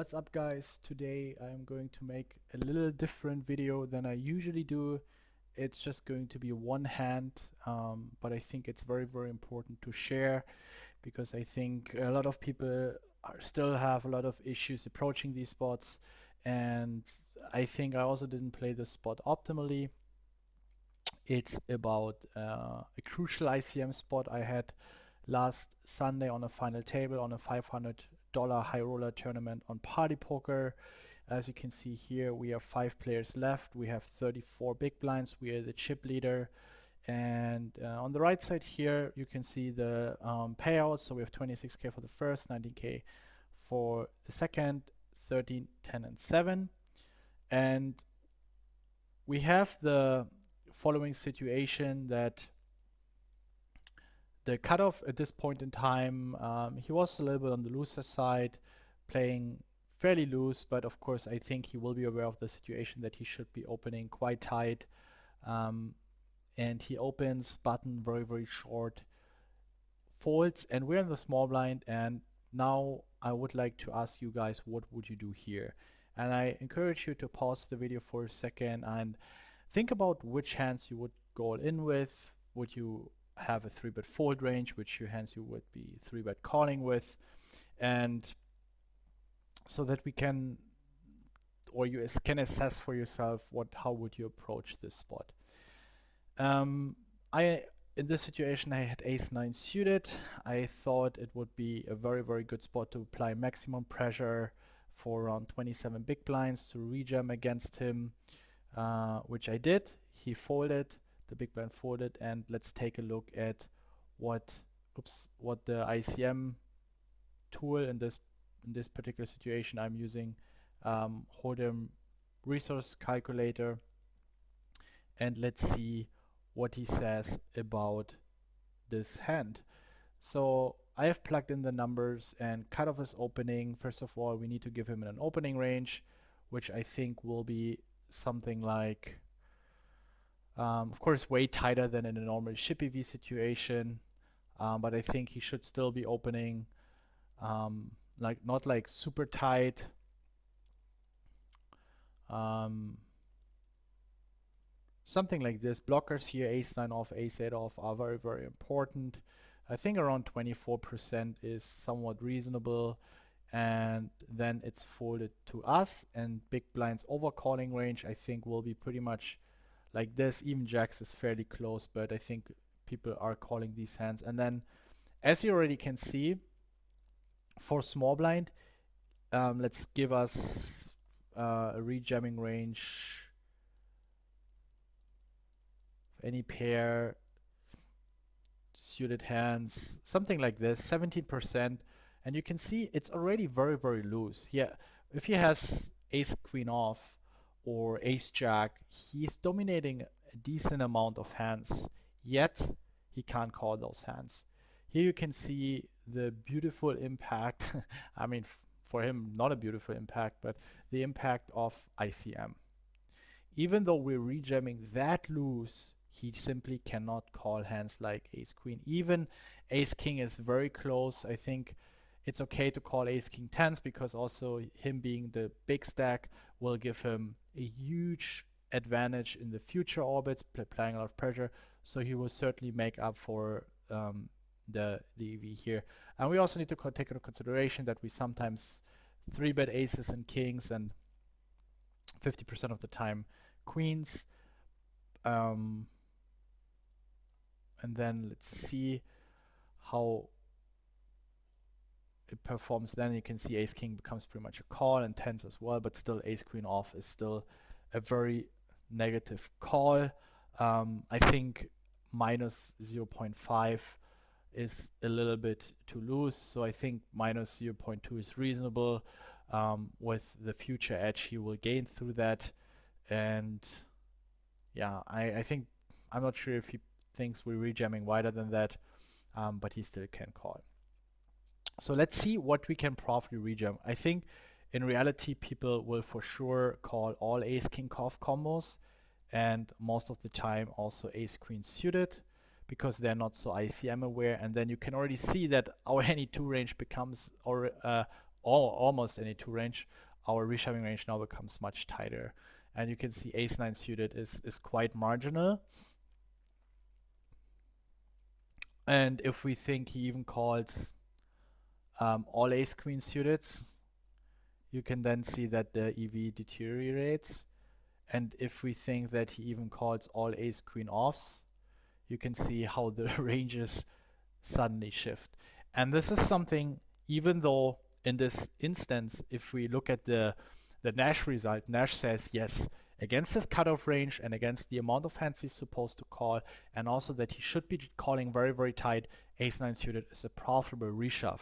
What's up, guys? Today I'm going to make a little different video than I usually do. It's just going to be one hand, but I think it's very important to share because I think a lot of people still have a lot of issues approaching these spots, and I think I also didn't play the spot optimally. It's about a crucial ICM spot I had last Sunday on a final table on a $500 high roller tournament on Party Poker. As you can see here, we have 5 players left. We have 34 big blinds. We are the chip leader. And on the right side here, you can see the payouts. So we have 26K for the first, 19K for the second, 13, 10, and 7. And we have the following situation that the cutoff at this point in time, he was a little bit on the looser side, playing fairly loose, but of course I think he will be aware of the situation that he should be opening quite tight. And he opens button very short, folds, and we're in the small blind. And now I would like to ask you guys, what would you do here? And I encourage you to pause the video for a second and think about which hands you would go all in with. Would you have a 3-bet fold range, which hands you would be 3-bet calling with, and so that we can, or you can assess for yourself how would you approach this spot. In this situation I had ace-9 suited. I thought it would be a very good spot to apply maximum pressure for around 27 big blinds to rejam against him, which I did. He folded, the big blind folded, and let's take a look at what the ICM tool in this particular situation I'm using, Hold'em resource calculator, and let's see what he says about this hand. So I have plugged in the numbers, and cutoff is opening. First of all, we need to give him an opening range, which I think will be something like, of course, way tighter than in a normal Shippy V situation, but I think he should still be opening not like super tight. Something like this. Blockers here, ace-9 off, ace-8 off, are very important. I think around 24% is somewhat reasonable, and then it's folded to us, and big blinds overcalling range I think will be pretty much like this. Even jacks is fairly close, but I think people are calling these hands. And then, as you already can see, for small blind, let's give us a rejamming range. Any pair, suited hands, something like this, 17%. And you can see it's already very loose. Yeah, if he has ace queen off or ace jack, he's dominating a decent amount of hands, yet he can't call those hands. Here you can see the beautiful impact. I mean, for him, not a beautiful impact, but the impact of ICM. Even though we're rejamming that loose, he simply cannot call hands like ace queen. Even ace king is very close. I think it's okay to call ace king tens, because also him being the big stack will give him a huge advantage in the future orbits, applying a lot of pressure. So he will certainly make up for the EV here. And we also need to take into consideration that we sometimes 3-bet aces and kings, and 50% of the time queens. And then let's see how it performs. Then you can see ace king becomes pretty much a call, and tens as well, but still ace queen off is still a very negative call. I think minus 0.5 is a little bit too loose, so I think minus 0.2 is reasonable. With the future edge he will gain through that. And yeah, I think, I'm not sure if he thinks we're rejamming wider than that, but he still can call. So let's see what we can profitably rejam. I think in reality people will for sure call all ace king off combos, and most of the time also ace queen suited, because they're not so ICM aware. And then you can already see that our any 2 range becomes almost any two range, our reshoving range now becomes much tighter. And you can see ace nine suited is quite marginal. And if we think he even calls all ace queen suited, you can then see that the EV deteriorates. And if we think that he even calls all ace queen offs, you can see how the ranges suddenly shift. And this is something, even though in this instance, if we look at the Nash result, Nash says yes, against his cutoff range and against the amount of hands he's supposed to call, and also that he should be calling very, very tight, ace nine suited is a profitable reshove,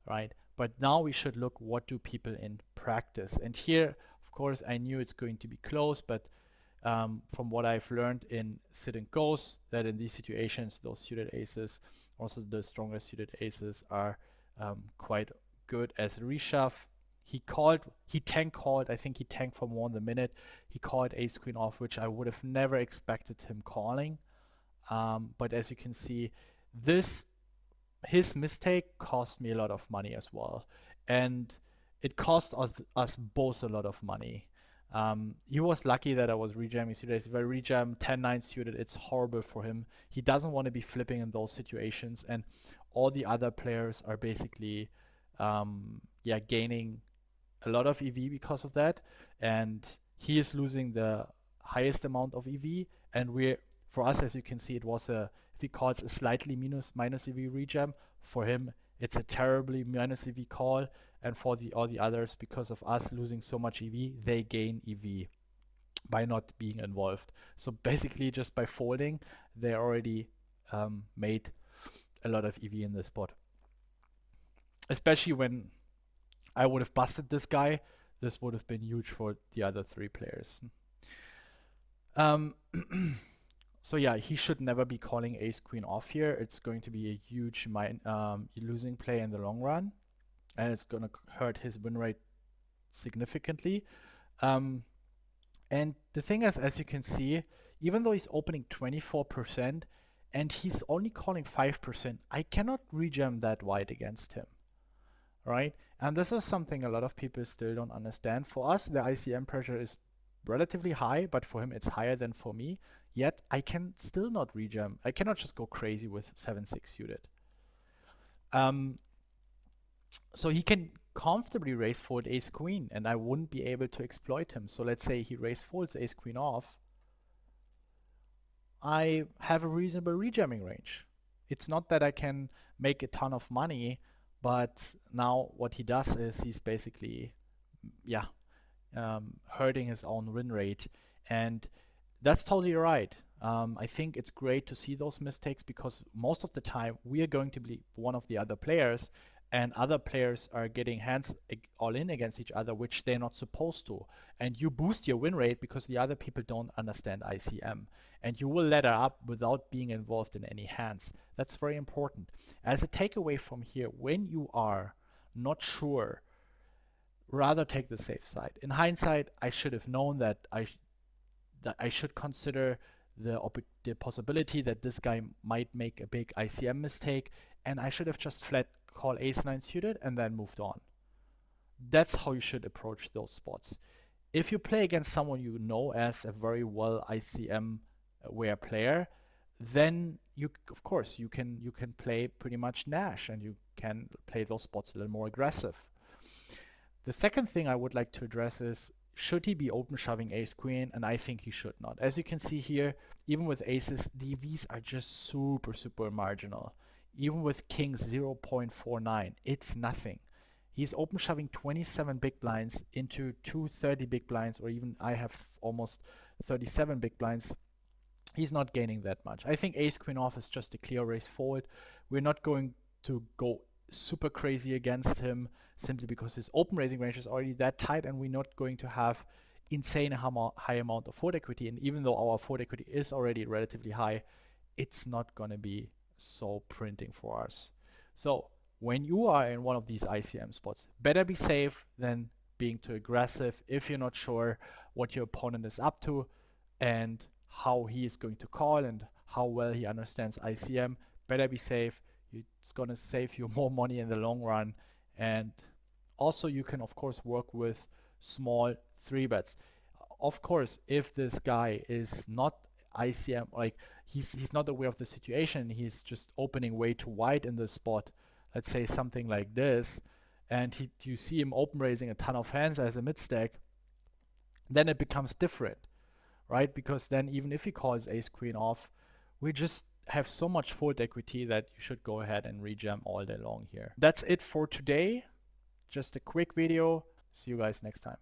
right? But now we should look, what do people in practice? And here, of course, I knew it's going to be close, but from what I've learned in sit and goes, that in these situations, those suited aces, also the stronger suited aces, are quite good as a reshove. He tank called, I think he tanked for more than a minute. He called ace queen off, which I would have never expected him calling. But as you can see, his mistake cost me a lot of money as well. And it cost us both a lot of money. He was lucky that I was rejamming suited. If I rejam 10-9 suited, it's horrible for him. He doesn't want to be flipping in those situations, and all the other players are basically gaining a lot of EV because of that, and he is losing the highest amount of EV. And for us, as you can see, it was if he calls a slightly minus EV rejam, for him it's a terribly minus EV call. And for all the others, because of us losing so much EV, they gain EV by not being involved. So basically, just by folding, they already made a lot of EV in this spot. Especially when I would have busted this guy, this would have been huge for the other three players. So yeah, he should never be calling ace queen off here. It's going to be a huge losing play in the long run, and it's going to hurt his win rate significantly. And the thing is, as you can see, even though he's opening 24% and he's only calling 5%, I cannot rejam that wide against him, right? And this is something a lot of people still don't understand. For us, the ICM pressure is relatively high, but for him it's higher than for me. Yet I can still not rejam. I cannot just go crazy with 7-6 suited. So he can comfortably raise fold ace queen, and I wouldn't be able to exploit him. So let's say he raise folds ace queen off. I have a reasonable rejamming range. It's not that I can make a ton of money, but now what he does is he's basically, hurting his own win rate. And that's totally right. I think it's great to see those mistakes, because most of the time we are going to be one of the other players, and other players are getting hands all in against each other, which they're not supposed to. And you boost your win rate because the other people don't understand ICM. And you will ladder up without being involved in any hands. That's very important. As a takeaway from here, when you are not sure, rather take the safe side. In hindsight, I should have known that I should consider the possibility that this guy might make a big ICM mistake, and I should have just flat call ace nine suited and then moved on. That's how you should approach those spots. If you play against someone you know as a very well ICM aware player, then of course you can play pretty much Nash, and you can play those spots a little more aggressive. The second thing I would like to address is, should he be open shoving ace queen? And I think he should not. As you can see here, even with aces, DVs are just super marginal. Even with kings 0.49, it's nothing. He's open shoving 27 big blinds into 230 big blinds, or even I have almost 37 big blinds. He's not gaining that much. I think ace queen off is just a clear raise forward. We're not going to go super crazy against him simply because his open raising range is already that tight, and we're not going to have insane high amount of fold equity. And even though our fold equity is already relatively high, it's not going to be so printing for us. So when you are in one of these ICM spots, better be safe than being too aggressive. If you're not sure what your opponent is up to and how he is going to call and how well he understands ICM, better be safe. It's going to save you more money in the long run, and Also, you can of course work with small 3-bets. Of course, if this guy is not ICM, like he's not aware of the situation, he's just opening way too wide in the spot, let's say something like this, and you see him open raising a ton of hands as a mid stack, then it becomes different, right? Because then even if he calls ace queen off, we just have so much fold equity that you should go ahead and rejam all day long here. That's it for today. Just a quick video. See you guys next time.